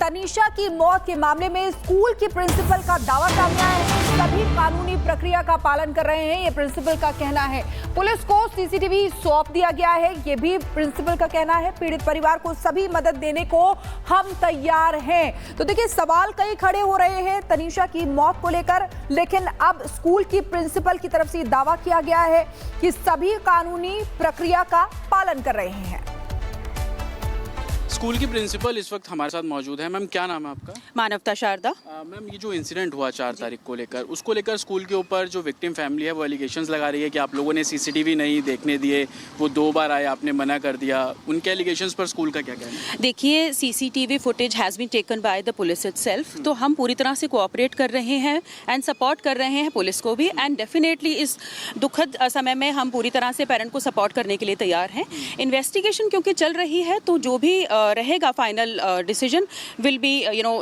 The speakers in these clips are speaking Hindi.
तनीषा की मौत के मामले में स्कूल की प्रिंसिपल का दावा सामने आया है। सभी कानूनी प्रक्रिया का पालन कर रहे हैं, ये प्रिंसिपल का कहना है। पुलिस को सीसीटीवी सौंप दिया गया है, ये भी प्रिंसिपल का कहना है। पीड़ित परिवार को सभी मदद देने को हम तैयार हैं। तो देखिए, सवाल कई खड़े हो रहे हैं तनीषा की मौत को लेकर, लेकिन अब स्कूल की प्रिंसिपल की तरफ से दावा किया गया है कि सभी कानूनी प्रक्रिया का पालन कर रहे हैं। स्कूल की प्रिंसिपल इस वक्त हमारे साथ मौजूद है। मैम, क्या नाम है आपका? मानवता शारदा। मैम, ये जो इंसिडेंट हुआ 4 तारीख को लेकर, उसको लेकर स्कूल के ऊपर जो विक्टिम फैमिली है वो एलिगेशंस लगा रही है कि आप लोगों ने सीसीटीवी नहीं देखने दिए, वो 2 बार आए, आपने मना कर दिया। उनके एलिगेशंस पर स्कूल का क्या कहना है? देखिए, CCTV footage has been taken by the police itself, तो हम पूरी तरह से कोऑपरेट कर रहे हैं एंड सपोर्ट कर रहे हैं पुलिस को भी, एंड डेफिनेटली इस दुखद समय में हम पूरी तरह से पेरेंट को सपोर्ट करने के लिए तैयार हैं। इन्वेस्टिगेशन क्योंकि चल रही है, तो जो भी रहेगा final decision will be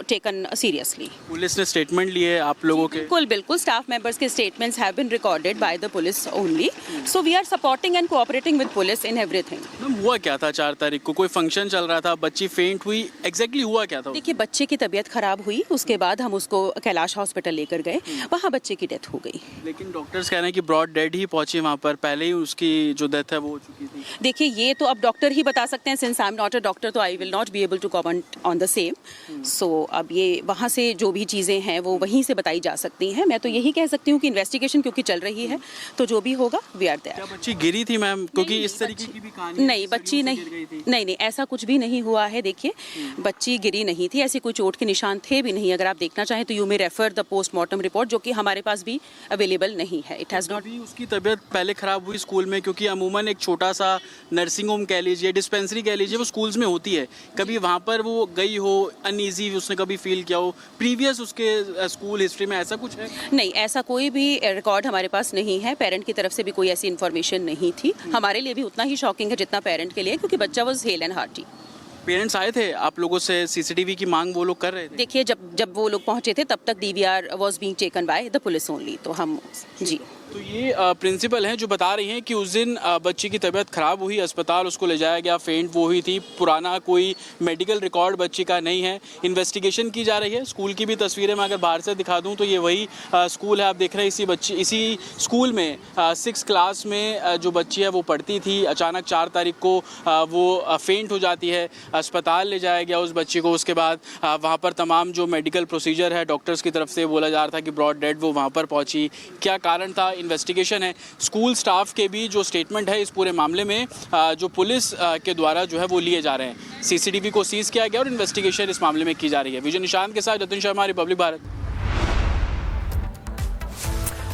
taken seriously. Police ने स्टेटमेंट लिए आप लोगों के? बिल्कुल स्टाफ मेंबर्स के statements have been recorded by the police only, so we are supporting and cooperating with police in everything. Ma'am, हुआ क्या था 4 तारीख को? कोई फंक्शन चल रहा था, बच्ची फेंट हुई, एग्जैक्टली हुआ क्या था? देखिए, बच्चे की तबीयत खराब हुई, उसके बाद हम उसको कैलाश हॉस्पिटल लेकर गए, वहाँ बच्चे की डेथ हो गई। लेकिन डॉक्टर्स कह रहे हैं कि ब्रॉड डेड ही पहुंची वहाँ पर, पहले ही उसकी जो डेथ है वो हो चुकी थी। देखिए, ये तो अब डॉक्टर ही बता सकते हैं, since I am not a doctor, तो I will not be able to comment on the same. So अब ये वहाँ से जो भी चीज़ें हैं वो वहीं से बताई जा सकती हैं। मैं तो यही कह सकती हूँ कि इन्वेस्टिगेशन क्योंकि चल रही है, तो जो भी होगा वी आर देयर। क्या बच्ची गिरी थी मैम? क्योंकि इस तरीके की भी कहानी नहीं, बच्ची नहीं, ऐसा कुछ भी नहीं हुआ है। देखिए, बच्ची गिरी नहीं थी, ऐसी कोई चोट के निशान थे भी नहीं। अगर आप देखना चाहें तो you may refer the postmortem report, जो कि हमारे पास भी अवेलेबल नहीं है। It has not. उसकी तबीयत पहले खराब हुई स्कूल में, क्योंकि अमूमन एक छोटा सा नर्सिंग होम कह लीजिए, डिस्पेंसरी कह लीजिए, वो स्कूल्स में होती है। कभी वहाँ पर वो गई हो, अनईजी उसने कभी फील किया हो, प्रीवियस उसके स्कूल हिस्ट्री में ऐसा कुछ है? नहीं, ऐसा कोई भी रिकॉर्ड हमारे पास नहीं है। पेरेंट की तरफ से भी कोई ऐसी इन्फॉर्मेशन नहीं थी। हमारे लिए भी उतना ही शॉकिंग है जितना पेरेंट के लिए, क्योंकि बच्चा was hello and hearty. Parents आए थे आप लोगों से, सीसीटीवी की मांग वो लोग कर रहे थे? देखिए, जब वो लोग पहुंचे थे तब तक DVR was being taken by the police only, तो हम जी। तो ये प्रिंसिपल हैं जो बता रही हैं कि उस दिन बच्ची की तबीयत ख़राब हुई, अस्पताल उसको ले जाया गया, फेंट वो हुई थी, पुराना कोई मेडिकल रिकॉर्ड बच्ची का नहीं है। इन्वेस्टिगेशन की जा रही है। स्कूल की भी तस्वीरें मैं अगर बाहर से दिखा दूं तो ये वही स्कूल है, आप देख रहे हैं। इसी स्कूल में 6 क्लास में जो बच्ची है वो पढ़ती थी। अचानक 4 तारीख को वो फेंट हो जाती है, अस्पताल ले जाया गया उस बच्ची को। उसके बाद वहाँ पर तमाम जो मेडिकल प्रोसीजर है डॉक्टर्स की तरफ से बोला जा रहा था कि ब्रॉड डेड वो वहाँ पर पहुँची। क्या कारण था, इन्वेस्टिगेशन है। स्कूल स्टाफ के भी जो स्टेटमेंट है इस पूरे मामले में जो पुलिस के द्वारा जो है वो लिए जा रहे हैं। सीसीटीवी को सीज किया गया और इन्वेस्टिगेशन इस मामले में की जा रही है। विजय निशांत के साथ जतिन शर्मा, रिपब्लिक भारत।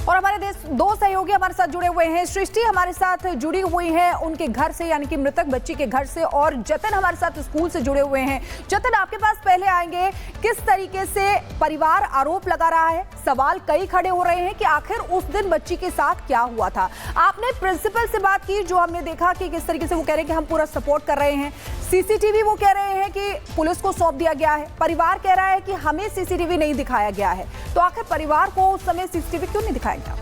और हमारे दो सहयोगी हमारे साथ जुड़े हुए हैं। सृष्टि हमारे साथ जुड़ी हुई है उनके घर से, यानी कि मृतक बच्ची के घर से, और जतिन हमारे साथ स्कूल से जुड़े हुए हैं। जतिन, आपके पास पहले आएंगे। किस तरीके से परिवार आरोप लगा रहा है, सवाल कई खड़े हो रहे हैं कि आखिर उस दिन बच्ची के साथ क्या हुआ था। आपने प्रिंसिपल से बात की, जो हमने देखा कि किस तरीके से वो कह रहे हैं कि हम पूरा सपोर्ट कर रहे हैं। सीसीटीवी वो कह रहे हैं कि पुलिस को सौंप दिया गया है। परिवार कह रहा है कि हमें सीसीटीवी नहीं दिखाया गया है। तो आखिर परिवार को उस समय सीसीटीवी क्यों नहीं दिखाया गया?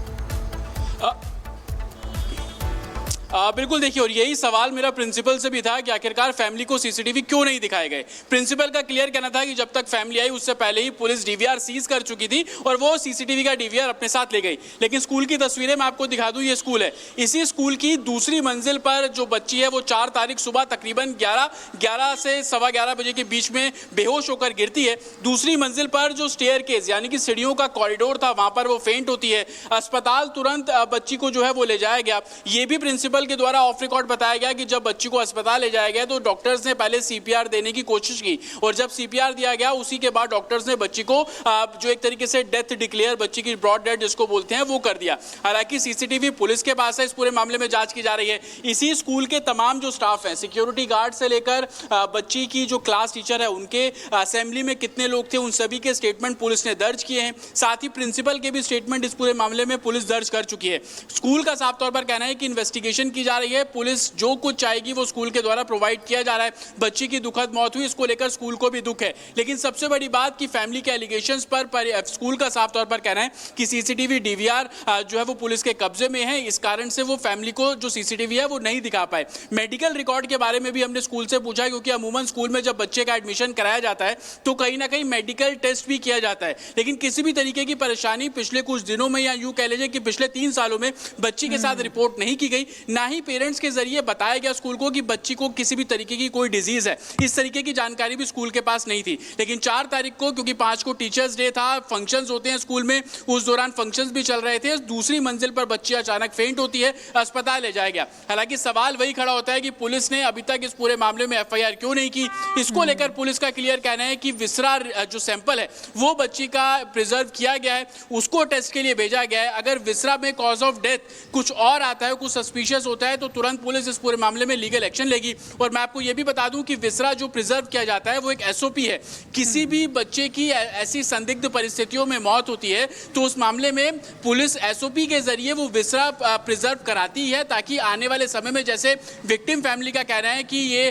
बिल्कुल, देखिए, और यही सवाल मेरा प्रिंसिपल से भी था कि आखिरकार फैमिली को सीसीटीवी क्यों नहीं दिखाए गए। प्रिंसिपल का क्लियर कहना था कि जब तक फैमिली आई उससे पहले ही पुलिस डीवीआर सीज कर चुकी थी और वो सीसीटीवी का डीवीआर अपने साथ ले गई। लेकिन स्कूल की तस्वीरें मैं आपको दिखा दूं, ये स्कूल है। इसी स्कूल की दूसरी मंजिल पर जो बच्ची है वो 4 तारीख सुबह तकरीबन 11 से 11:15 बजे के बीच में बेहोश होकर गिरती है। दूसरी मंजिल पर जो स्टेयरकेस यानी कि सीढ़ियों का कॉरिडोर था, वहां पर वो फेंट होती है। अस्पताल तुरंत बच्ची को जो है वो ले जाया गया। ये भी प्रिंसिपल के द्वारा ऑफ रिकॉर्ड बताया गया कि जब बच्ची को अस्पताल ले जाया गया तो डॉक्टर्स ने पहले सीपीआर देने की कोशिश की, और जब सीपीआर दिया गया उसी के बाद डॉक्टर्स ने बच्ची को जो एक तरीके से डेथ डिक्लेयर, बच्ची की ब्रॉड डेड जिसको बोलते हैं, वो कर दिया। हालांकि सीसीटीवी पुलिस के पास है, इस पूरे मामले में जांच की जा रही है। इसी स्कूल के तमाम जो स्टाफ हैं, सिक्योरिटी गार्ड से लेकर बच्ची की जो क्लास टीचर है, उनके असेंबली में कितने लोग थे, उन सभी के स्टेटमेंट पुलिस ने दर्ज किए हैं। साथ ही प्रिंसिपल के भी स्टेटमेंट इस पूरे मामले में पुलिस दर्ज कर चुकी है। स्कूल का साफ तौर पर कहना है कि इन्वेस्टिगेशन इन्वेस्टिगेशन की जा रही है। पुलिस जो कुछ चाहेगी वो स्कूल के द्वारा प्रोवाइड किया जा रहा है। बच्ची की दुखद मौत हुई, इसको लेकर स्कूल को भी दुख है, लेकिन सबसे बड़ी बात कि फैमिली के एलिगेशंस पर स्कूल का साफ तौर पर कहना है कि सीसीटीवी डीवीआर जो है वो पुलिस के कब्जे में है। इस कारण से वो फैमिली को जो सीसीटीवी है वो नहीं दिखा पाए। मेडिकल रिकॉर्ड के बारे में भी हमने स्कूल से पूछा, क्योंकि अमूमन स्कूल में जब बच्चे का एडमिशन कराया जाता है तो कहीं ना कहीं मेडिकल टेस्ट भी किया जाता है, लेकिन किसी भी तरीके की परेशानी पिछले कुछ दिनों में या यूं कह लीजिए कि पिछले 3 सालों में बच्ची के साथ रिपोर्ट नहीं की गई। ना ही पेरेंट्स के जरिए बताया गया स्कूल को कि बच्ची को किसी भी तरीके की कोई डिजीज है, इस तरीके की जानकारी भी स्कूल के पास नहीं थी। लेकिन 4 तारीख को, क्योंकि 5 को टीचर्स डे था, फंक्शंस होते हैं स्कूल में, उस दौरान फंक्शंस भी चल रहे थे, दूसरी मंजिल पर बच्ची अचानक फेंट होती है, अस्पताल ले जाया गया। हालांकि सवाल वही खड़ा होता है कि पुलिस ने अभी तक इस पूरे मामले में एफआईआर क्यों नहीं की। इसको लेकर पुलिस का क्लियर कहना है कि विसरा जो सैंपल है वो बच्ची का प्रिजर्व किया गया है, उसको टेस्ट के लिए भेजा गया है। अगर विसरा में कॉज ऑफ डेथ कुछ और आता है, कुछ सस्पिशियस होता है, तो तुरंत पुलिस इस पूरे मामले में लीगल एक्शन लेगी। और मैं आपको यह भी बता दूं कि विसरा जो प्रिजर्व किया जाता है वो एक एसओपी है। किसी भी बच्चे की ऐसी संदिग्ध परिस्थितियों में मौत होती है तो उस मामले में पुलिस एसओपी के जरिए वो विसरा प्रिजर्व कराती है, ताकि आने वाले समय में, जैसे विक्टिम फैमिली का कहना है कि ये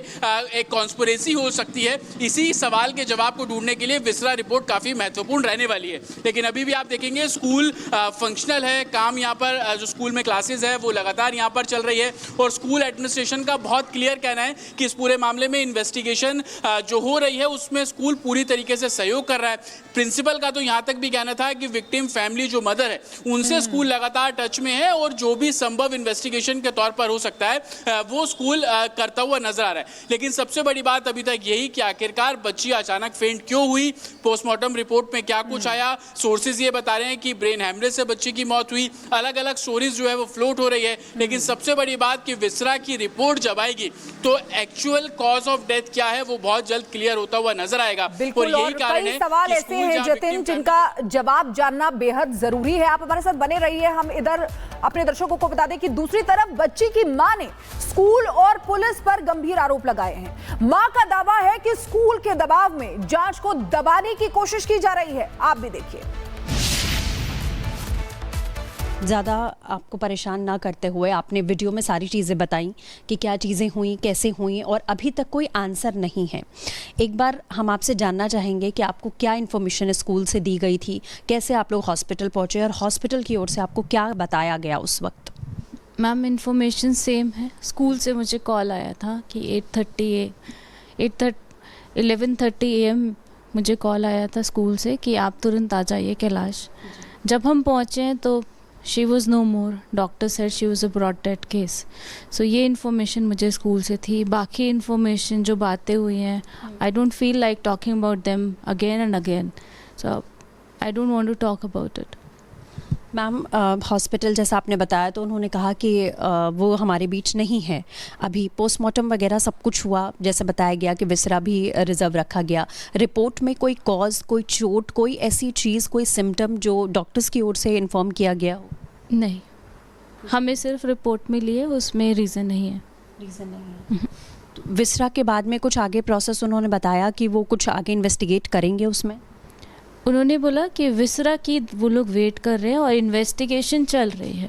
एक कॉन्स्पिरेसी हो सकती है, इसी सवाल के जवाब को ढूंढने के लिए विसरा रिपोर्ट काफी महत्वपूर्ण रहने वाली है। लेकिन अभी भी आप देखेंगे स्कूल फंक्शनल है, काम यहाँ पर जो स्कूल में क्लासेस है वो लगातार यहाँ पर चल रही है, और स्कूल एडमिनिस्ट्रेशन का बहुत क्लियर कहना है कि इस पूरे मामले में इन्वेस्टिगेशन जो हो रही है उसमें स्कूल पूरी तरीके से सहयोग कर रहा है। प्रिंसिपल का तो यहाँ तक भी कहना था कि विक्टिम फैमिली जो मदर है उनसे स्कूल लगातार टच में है, और जो भी संभव इन्वेस्टिगेशन के तौर पर हो सकता है वो स्कूल करता हुआ नजर आ रहा है। लेकिन सबसे बड़ी बात अभी तक यही कि आखिरकार बच्ची अचानक फेंट क्यों हुई, पोस्टमार्टम रिपोर्ट में क्या कुछ आया। सोर्सेज ये बता रहे हैं कि ब्रेन हैमरेज से बच्ची की मौत हुई, अलग अलग स्टोरीज जो है वो फ्लोट हो रही है। लेकिन सबसे बड़ी बात कि विसरा की रिपोर्ट जब आएगी तो एक्चुअल कॉज ऑफ डेथ क्या है वो बहुत जल्द क्लियर होता हुआ नजर आएगा। और यही कारण है, सवाल ऐसे हैं जतिन जिनका जवाब जानना बेहद जरूरी है। आप हमारे साथ बने रहिए। हम इधर अपने दर्शकों को बता दें कि दूसरी तरफ बच्ची की मां ने स्कूल और पुलिस पर गंभीर आरोप लगाए हैं। मां का दावा है कि स्कूल के दबाव में जांच को दबाने की कोशिश की जा रही है। आप भी देखिए। ज़्यादा आपको परेशान ना करते हुए आपने वीडियो में सारी चीज़ें बताई कि क्या चीज़ें हुई, कैसे हुई, और अभी तक कोई आंसर नहीं है। एक बार हम आपसे जानना चाहेंगे कि आपको क्या इन्फॉर्मेशन स्कूल से दी गई थी, कैसे आप लोग हॉस्पिटल पहुँचे, और हॉस्पिटल की ओर से आपको क्या बताया गया उस वक्त? मैम इन्फॉर्मेशन सेम है। स्कूल से मुझे कॉल आया था कि 11:30 AM मुझे कॉल आया था स्कूल से कि आप तुरंत आ जाइए कैलाश। जब हम पहुँचे हैं तो she was no more. Doctor said she was a brought dead case. So ये इन्फॉर्मेशन मुझे स्कूल से थी। बाकी इन्फॉर्मेशन जो बातें हुई हैं, I don't feel like talking about them again and again, so I don't want to talk about it. Ma'am hospital जैसा आपने बताया तो उन्होंने कहा कि वो हमारे बीच नहीं है अभी। पोस्टमार्टम वगैरह सब कुछ हुआ, जैसे बताया गया कि विसरा भी रिजर्व रखा गया। रिपोर्ट में कोई कॉज, कोई चोट, कोई ऐसी चीज़, कोई सिम्टम जो डॉक्टर्स की ओर से इन्फॉर्म किया गया हो? नहीं, हमें सिर्फ रिपोर्ट मिली है, उसमें रीज़न नहीं है। रीज़न नहीं है। विसरा के बाद में कुछ आगे प्रोसेस उन्होंने बताया कि वो कुछ आगे इन्वेस्टिगेट करेंगे उसमें? उन्होंने बोला कि विसरा की वो लोग वेट कर रहे हैं और इन्वेस्टिगेशन चल रही है।